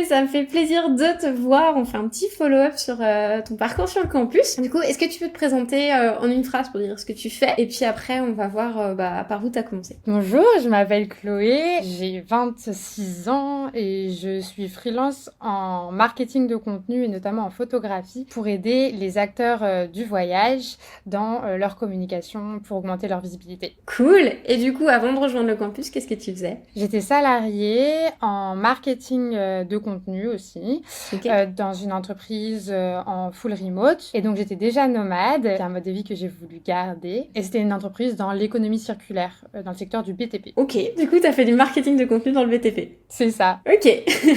ça me fait plaisir de te voir. On fait un petit follow-up sur ton parcours sur le campus. Du coup, est-ce que tu peux te présenter en une phrase pour dire ce que tu fais? Et puis après, on va voir par où tu as commencé. Bonjour, je m'appelle Chloé, j'ai 26 ans et je suis freelance en marketing de contenu et notamment en photographie pour aider les acteurs du voyage dans leur communication pour augmenter leur visibilité. Cool. Et du coup, avant de rejoindre le campus, qu'est-ce que tu faisais? J'étais salariée en marketing de contenu aussi, dans une entreprise en full remote. Et donc, j'étais déjà nomade, c'est un mode de vie que j'ai voulu garder. Et c'était une entreprise dans l'économie circulaire, dans le secteur du BTP. Ok, du coup, t'as fait du marketing de contenu dans le BTP. C'est ça. Ok.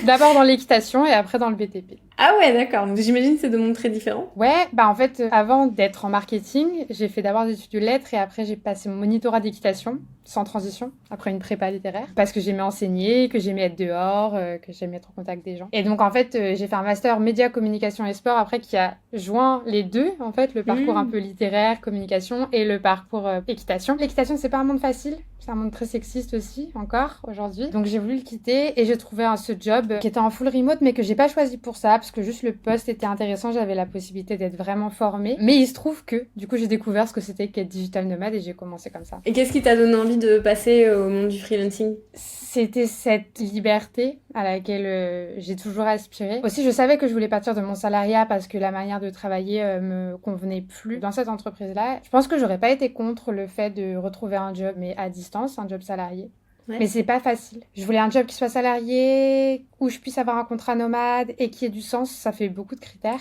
D'abord dans l'équitation et après dans le BTP. Ah ouais, d'accord. Donc j'imagine que c'est deux mondes très différents. Ouais, en fait, avant d'être en marketing, j'ai fait d'abord des études de lettres et après j'ai passé mon monitorat d'équitation, sans transition, après une prépa littéraire, parce que j'aimais enseigner, que j'aimais être dehors, que j'aimais être en contact des gens. Et donc en fait, j'ai fait un master média, communication et sport après qui a joint les deux, en fait, le parcours un peu littéraire, communication et le parcours équitation. L'équitation, c'est pas un monde facile. C'est un monde très sexiste aussi, encore, aujourd'hui. Donc j'ai voulu le quitter et j'ai trouvé ce job qui était en full remote, mais que j'ai pas choisi pour ça, parce que juste le poste était intéressant, j'avais la possibilité d'être vraiment formée. Mais il se trouve que, du coup, j'ai découvert ce que c'était qu'être digital nomade et j'ai commencé comme ça. Et qu'est-ce qui t'a donné envie de passer au monde du freelancing? C'était cette liberté à laquelle j'ai toujours aspiré. Aussi, je savais que je voulais partir de mon salariat parce que la manière de travailler me convenait plus dans cette entreprise-là. Je pense que j'aurais pas été contre le fait de retrouver un job, mais à distance, un job salarié. Ouais. Mais c'est pas facile. Je voulais un job qui soit salarié, où je puisse avoir un contrat nomade et qui ait du sens. Ça fait beaucoup de critères,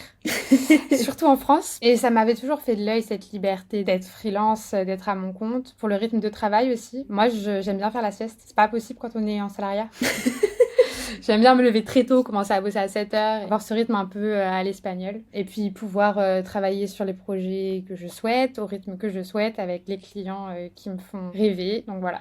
surtout en France. Et ça m'avait toujours fait de l'œil, cette liberté d'être freelance, d'être à mon compte, pour le rythme de travail aussi. Moi, j'aime bien faire la sieste. C'est pas possible quand on est en salariat. J'aime bien me lever très tôt, commencer à bosser à 7h, avoir ce rythme un peu à l'espagnol. Et puis pouvoir travailler sur les projets que je souhaite, au rythme que je souhaite, avec les clients qui me font rêver. Donc voilà.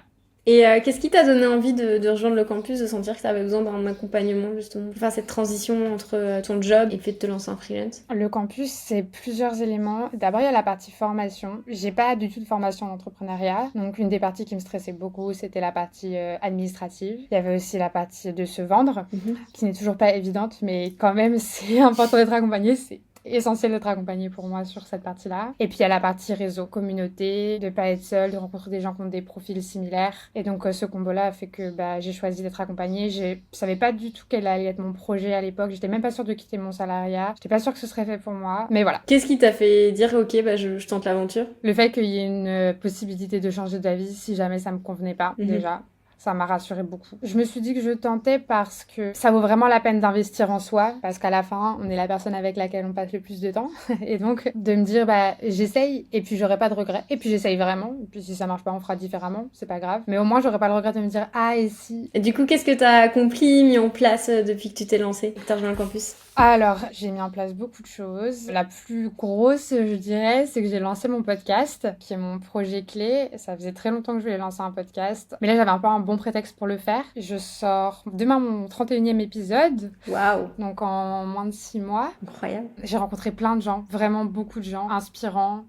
Et qu'est-ce qui t'a donné envie de rejoindre le campus, de sentir que tu avais besoin d'un accompagnement justement pour faire cette transition entre ton job et puis de te lancer en freelance? Le campus, c'est plusieurs éléments. D'abord, il y a la partie formation. J'ai pas du tout de formation en entrepreneuriat. Donc, une des parties qui me stressait beaucoup, c'était la partie administrative. Il y avait aussi la partie de se vendre, qui n'est toujours pas évidente, mais quand même, c'est important d'être accompagné. C'est essentiel d'être accompagné pour moi sur cette partie-là. Et puis il y a la partie réseau, communauté, de pas être seule, de rencontrer des gens qui ont des profils similaires. Et donc ce combo-là a fait que j'ai choisi d'être accompagnée. Je savais pas du tout quel allait être mon projet à l'époque. J'étais même pas sûre de quitter mon salariat. J'étais pas sûre que ce serait fait pour moi. Mais voilà. Qu'est-ce qui t'a fait dire ok, je tente l'aventure? Le fait qu'il y ait une possibilité de changer d'avis si jamais ça me convenait pas, déjà. Ça m'a rassurée beaucoup. Je me suis dit que je tentais parce que ça vaut vraiment la peine d'investir en soi, parce qu'à la fin, on est la personne avec laquelle on passe le plus de temps. Et donc, de me dire, j'essaye, et puis j'aurai pas de regret. Et puis j'essaye vraiment. Et puis si ça marche pas, on fera différemment. C'est pas grave. Mais au moins, j'aurai pas le regret de me dire, ah, et si. Et du coup, qu'est-ce que t'as accompli, mis en place depuis que tu t'es lancée, que t'as rejoint le campus? Alors, j'ai mis en place beaucoup de choses. La plus grosse, je dirais, c'est que j'ai lancé mon podcast, qui est mon projet clé. Ça faisait très longtemps que je voulais lancer un podcast. Mais là, j'avais un peu un bon prétexte pour le faire. Je sors demain mon 31e épisode. Waouh! Donc en moins de 6 mois. Incroyable. J'ai rencontré plein de gens, vraiment beaucoup de gens, inspirantes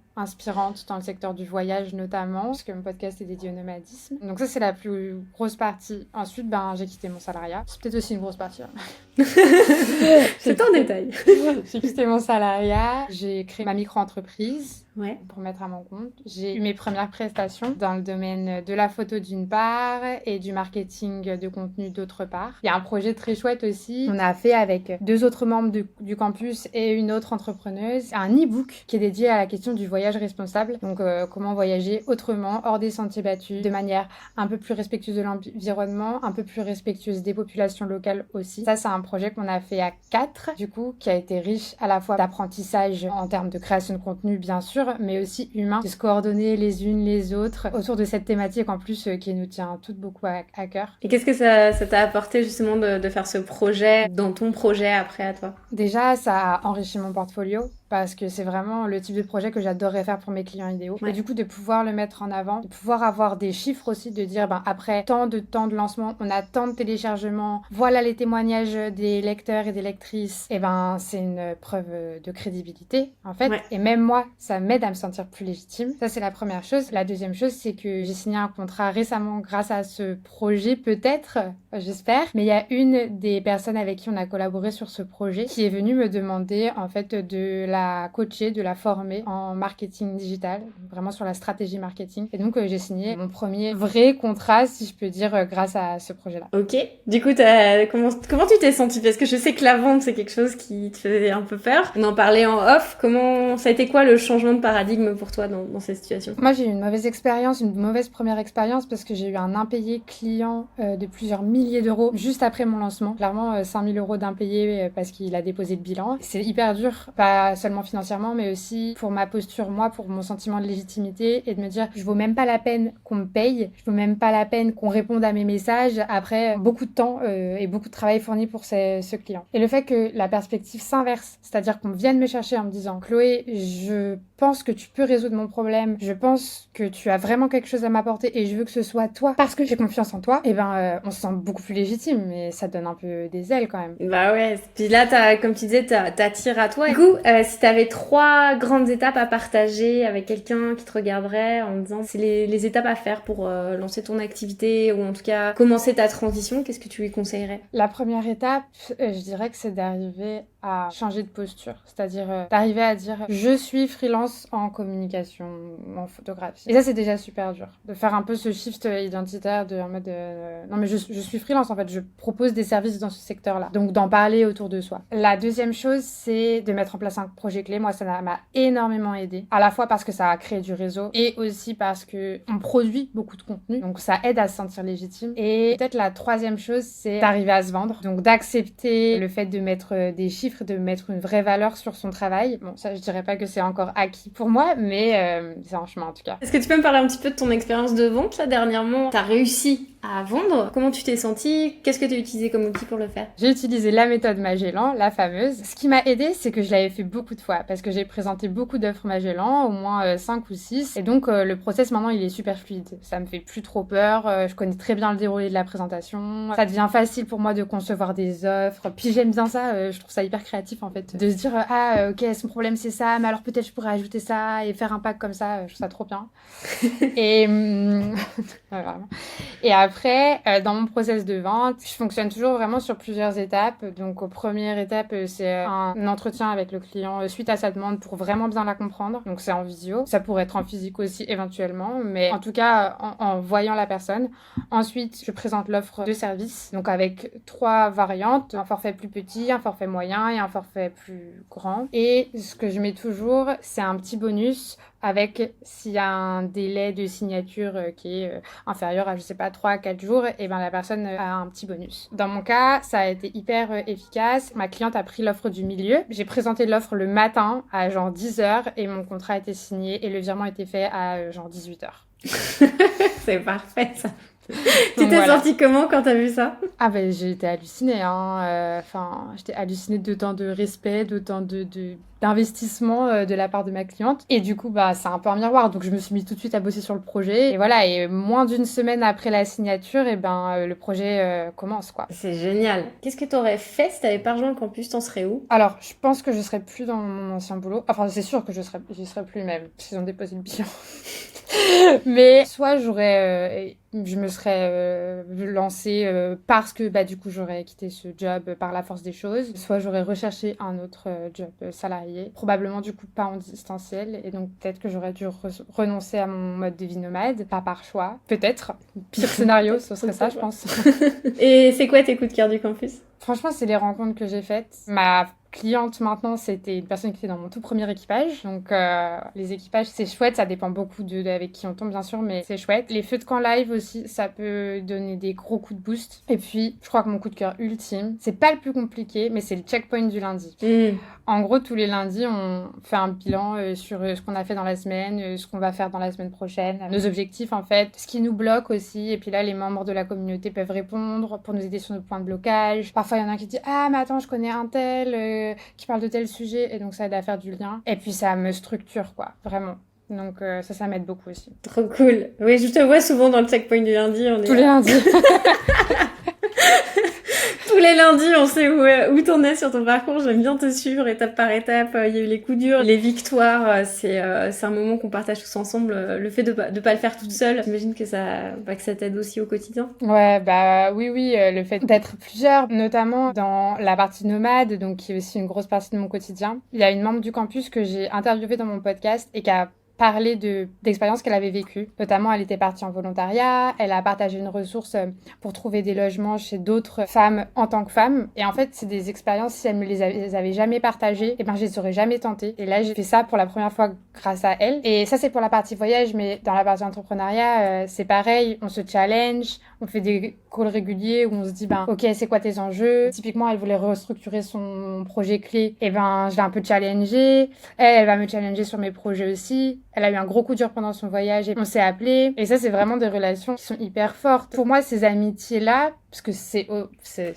dans le secteur du voyage notamment, parce que mon podcast est dédié au nomadisme. Donc ça, c'est la plus grosse partie. Ensuite, j'ai quitté mon salariat. C'est peut-être aussi une grosse partie. C'est en détail. J'ai quitté mon salariat, j'ai créé ma micro-entreprise pour mettre à mon compte. J'ai eu mes premières prestations dans le domaine de la photo d'une part et du marketing de contenu d'autre part. Il y a un projet très chouette aussi. On a fait avec 2 autres membres du campus et une autre entrepreneuse un e-book qui est dédié à la question du voyage responsable. Donc comment voyager autrement, hors des sentiers battus, de manière un peu plus respectueuse de l'environnement, un peu plus respectueuse des populations locales aussi. Ça, c'est un projet qu'on a fait à 4, du coup, qui a été riche à la fois d'apprentissage en termes de création de contenu, bien sûr, mais aussi humain, de se coordonner les unes les autres autour de cette thématique en plus qui nous tient toutes beaucoup à cœur. Et qu'est-ce que ça t'a apporté justement de faire ce projet dans ton projet après à toi? Déjà, ça a enrichi mon portfolio parce que c'est vraiment le type de projet que j'adorerais faire pour mes clients idéaux. Et du coup, de pouvoir le mettre en avant, de pouvoir avoir des chiffres aussi, de dire après tant de lancements, on a tant de téléchargements, voilà les témoignages des lecteurs et des lectrices, et c'est une preuve de crédibilité en fait. Et même moi, ça m'aide à me sentir plus légitime. Ça, c'est la première chose. La deuxième chose, c'est que j'ai signé un contrat récemment grâce à ce projet peut-être j'espère. Mais il y a une des personnes avec qui on a collaboré sur ce projet qui est venue me demander en fait de la coacher, de la former en marketing digital, vraiment sur la stratégie marketing. Et donc j'ai signé mon premier vrai contrat, si je peux dire, grâce à ce projet-là. Ok. Du coup, comment tu t'es sentie? Parce que je sais que la vente, c'est quelque chose qui te faisait un peu peur. On en parlait en off. Ça a été quoi le changement de paradigme pour toi dans cette situation? Moi, j'ai eu une mauvaise première expérience parce que j'ai eu un impayé client de plusieurs milliers d'euros juste après mon lancement. Clairement, 5 000 euros d'impayé parce qu'il a déposé le bilan. C'est hyper dur, pas seulement financièrement, mais aussi pour ma posture, moi, pour mon sentiment de légitimité et de me dire, je vaux même pas la peine qu'on me paye, je vaux même pas la peine qu'on réponde à mes messages après beaucoup de temps et beaucoup de travail fourni pour ce client. Et le fait que la perspective s'inverse, c'est-à-dire qu'on vienne me chercher en me disant, Chloé, je pense que tu peux résoudre mon problème, je pense que tu as vraiment quelque chose à m'apporter et je veux que ce soit toi parce que j'ai confiance en toi, et on se sent beaucoup plus légitime, mais ça donne un peu des ailes quand même. Bah ouais, puis là, comme tu disais, t'attires à toi. Du coup, si t'avais 3 grandes étapes à partager avec quelqu'un qui te regarderait en disant c'est les étapes à faire pour lancer ton activité ou en tout cas commencer ta transition, qu'est-ce que tu lui conseillerais? La première étape, je dirais que c'est d'arriver à changer de posture, c'est-à-dire d'arriver à dire je suis freelance en communication, en photographie. Et ça c'est déjà super dur, de faire un peu ce shift identitaire en mode non mais je suis freelance en fait, je propose des services dans ce secteur-là, donc d'en parler autour de soi. La deuxième chose c'est de mettre en place un projet clé. Moi ça m'a énormément aidé, à la fois parce que ça a créé du réseau et aussi parce que on produit beaucoup de contenu, donc ça aide à se sentir légitime. Et peut-être la troisième chose c'est d'arriver à se vendre, donc d'accepter le fait de mettre des chiffres, de mettre une vraie valeur sur son travail. Bon, ça, je dirais pas que c'est encore acquis pour moi, mais c'est un chemin en tout cas. Est-ce que tu peux me parler un petit peu de ton expérience de vente là dernièrement? T'as réussi à vendre? Comment tu t'es sentie? Qu'est-ce que tu as utilisé comme outil pour le faire? J'ai utilisé la méthode Magellan, la fameuse. Ce qui m'a aidée, c'est que je l'avais fait beaucoup de fois parce que j'ai présenté beaucoup d'offres Magellan, au moins 5 ou 6. Et donc, le process maintenant, il est super fluide. Ça me fait plus trop peur. Je connais très bien le déroulé de la présentation. Ça devient facile pour moi de concevoir des offres. Puis j'aime bien ça. Je trouve ça hyper créatif en fait. De se dire, ok, son problème c'est ça, mais alors peut-être je pourrais ajouter ça et faire un pack comme ça. Je trouve ça trop bien. Et, et après, dans mon process de vente, je fonctionne toujours vraiment sur plusieurs étapes. Donc, première étape, c'est un entretien avec le client suite à sa demande pour vraiment bien la comprendre. Donc, c'est en visio. Ça pourrait être en physique aussi éventuellement, mais en tout cas, en voyant la personne. Ensuite, je présente l'offre de service, donc avec 3 variantes, un forfait plus petit, un forfait moyen et un forfait plus grand. Et ce que je mets toujours, c'est un petit bonus avec s'il y a un délai de signature qui est inférieur à, je sais pas, 3 à 4 jours, et la personne a un petit bonus. Dans mon cas, ça a été hyper efficace. Ma cliente a pris l'offre du milieu. J'ai présenté l'offre le matin à genre 10h et mon contrat a été signé et le virement a été fait à genre 18h. C'est parfait ça. Tu t'es sortie comment quand t'as vu ça? Ah ben j'ai été hallucinée, hein. J'étais hallucinée d'autant de respect, d'autant d'investissement de la part de ma cliente. Et du coup, c'est un peu un miroir. Donc je me suis mis tout de suite à bosser sur le projet. Et voilà, et moins d'une semaine après la signature, le projet commence, quoi. C'est génial. Qu'est-ce que t'aurais fait si t'avais pas rejoint le campus? T'en serais où? Alors, je pense que je serais plus dans mon ancien boulot. Enfin, c'est sûr que j'y serais plus même, s'ils ont déposé le bilan. Mais soit je me serais lancée parce que du coup j'aurais quitté ce job par la force des choses, soit j'aurais recherché un autre job salarié, probablement du coup pas en distanciel, et donc peut-être que j'aurais dû renoncer à mon mode de vie nomade, pas par choix, peut-être. Pire scénario, ce serait ça je pense. Et c'est quoi tes coups de cœur du campus? Franchement, c'est les rencontres que j'ai faites. Ma cliente maintenant, c'était une personne qui était dans mon tout premier équipage. Donc les équipages, c'est chouette, ça dépend beaucoup avec qui on tombe bien sûr, mais c'est chouette. Les feux de camp live aussi, ça peut donner des gros coups de boost. Et puis, je crois que mon coup de cœur ultime, c'est pas le plus compliqué, mais c'est le checkpoint du lundi. En gros, tous les lundis, on fait un bilan sur ce qu'on a fait dans la semaine, ce qu'on va faire dans la semaine prochaine, nos objectifs en fait, ce qui nous bloque aussi. Et puis là, les membres de la communauté peuvent répondre pour nous aider sur nos points de blocage. Parfois, il y en a un qui dit « Ah, mais attends, je connais un tel qui parle de tel sujet. » Et donc, ça aide à faire du lien. Et puis, ça me structure, quoi, vraiment. Donc, ça m'aide beaucoup aussi. Trop cool. Oui, je te vois souvent dans le checkpoint du lundi. Tous les lundis. Tous les lundis, on sait où t'en es sur ton parcours. J'aime bien te suivre étape par étape. Il y a eu les coups durs, les victoires. C'est un moment qu'on partage tous ensemble. Le fait de pas le faire toute seule, j'imagine que ça t'aide aussi au quotidien. Ouais, oui, le fait d'être plusieurs, notamment dans la partie nomade, donc qui est aussi une grosse partie de mon quotidien. Il y a une membre du campus que j'ai interviewée dans mon podcast et qui a parlé d'expériences qu'elle avait vécues. Notamment, elle était partie en volontariat, elle a partagé une ressource pour trouver des logements chez d'autres femmes en tant que femme. Et en fait, c'est des expériences, si elle me les avait jamais partagées, et ben je les aurais jamais tentées. Et là, j'ai fait ça pour la première fois grâce à elle. Et ça, c'est pour la partie voyage, mais dans la partie entrepreneuriat, c'est pareil, on se challenge, on fait des calls réguliers où on se dit, ok, c'est quoi tes enjeux? Typiquement, elle voulait restructurer son projet clé, et je l'ai un peu challengée. Elle va me challenger sur mes projets aussi. Elle a eu un gros coup dur pendant son voyage et on s'est appelé. Et ça, c'est vraiment des relations qui sont hyper fortes. Pour moi, ces amitiés-là, parce que ça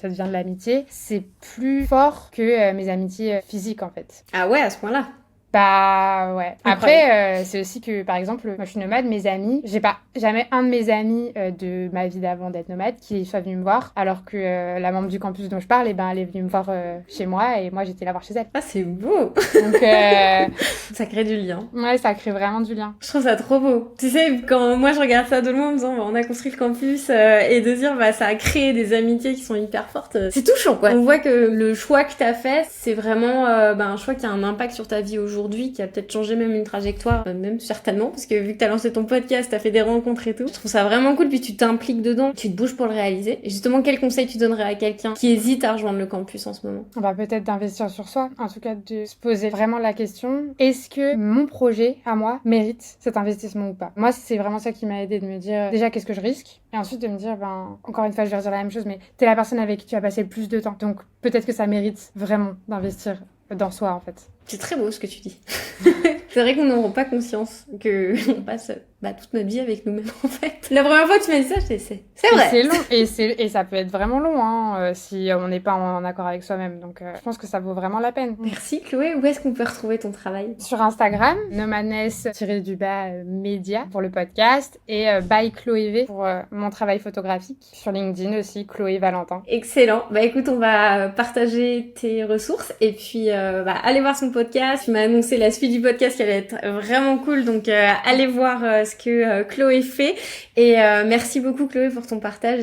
devient de l'amitié, c'est plus fort que mes amitiés physiques, en fait. Ah ouais, à ce point-là? Ouais. Après, c'est aussi que, par exemple, moi je suis nomade, mes amis, j'ai pas jamais un de mes amis de ma vie d'avant d'être nomade qui soit venu me voir, alors que la membre du campus dont je parle, elle est venue me voir chez moi et moi j'étais là voir chez elle. Ah, c'est beau. Donc, ça crée du lien. Ouais, ça crée vraiment du lien. Je trouve ça trop beau. Tu sais, quand moi je regarde ça de loin en me disant, on a construit le campus et de dire, ça a créé des amitiés qui sont hyper fortes, c'est touchant, quoi. On voit que le choix que t'as fait, c'est vraiment un choix qui a un impact sur ta vie aujourd'hui, qui a peut-être changé même une trajectoire, même certainement, parce que vu que t'as lancé ton podcast, t'as fait des rencontres et tout, je trouve ça vraiment cool, puis tu t'impliques dedans, tu te bouges pour le réaliser. Et justement, quel conseil tu donnerais à quelqu'un qui hésite à rejoindre le campus en ce moment? Peut-être d'investir sur soi, en tout cas de se poser vraiment la question, est-ce que mon projet à moi mérite cet investissement ou pas? Moi, c'est vraiment ça qui m'a aidé de me dire déjà qu'est-ce que je risque, et ensuite de me dire encore une fois je vais redire la même chose, mais t'es la personne avec qui tu vas passer le plus de temps, donc peut-être que ça mérite vraiment d'investir dans soi en fait. C'est très beau ce que tu dis. C'est vrai qu'on n'aura pas conscience qu'on passe toute notre vie avec nous-mêmes en fait. La première fois que tu m'as dit ça, c'est vrai. C'est long et ça peut être vraiment long si on n'est pas en accord avec soi-même. Donc je pense que ça vaut vraiment la peine. Merci Chloé. Où est-ce qu'on peut retrouver ton travail? Sur Instagram, nomanes-média pour le podcast et by Chloé V pour mon travail photographique. Sur LinkedIn aussi, Chloé Valentin. Excellent. Écoute, on va partager tes ressources et puis allez voir son podcast. Tu m'as annoncé la suite du podcast qui allait être vraiment cool, donc allez voir ce que Chloé fait. Et merci beaucoup Chloé pour ton partage.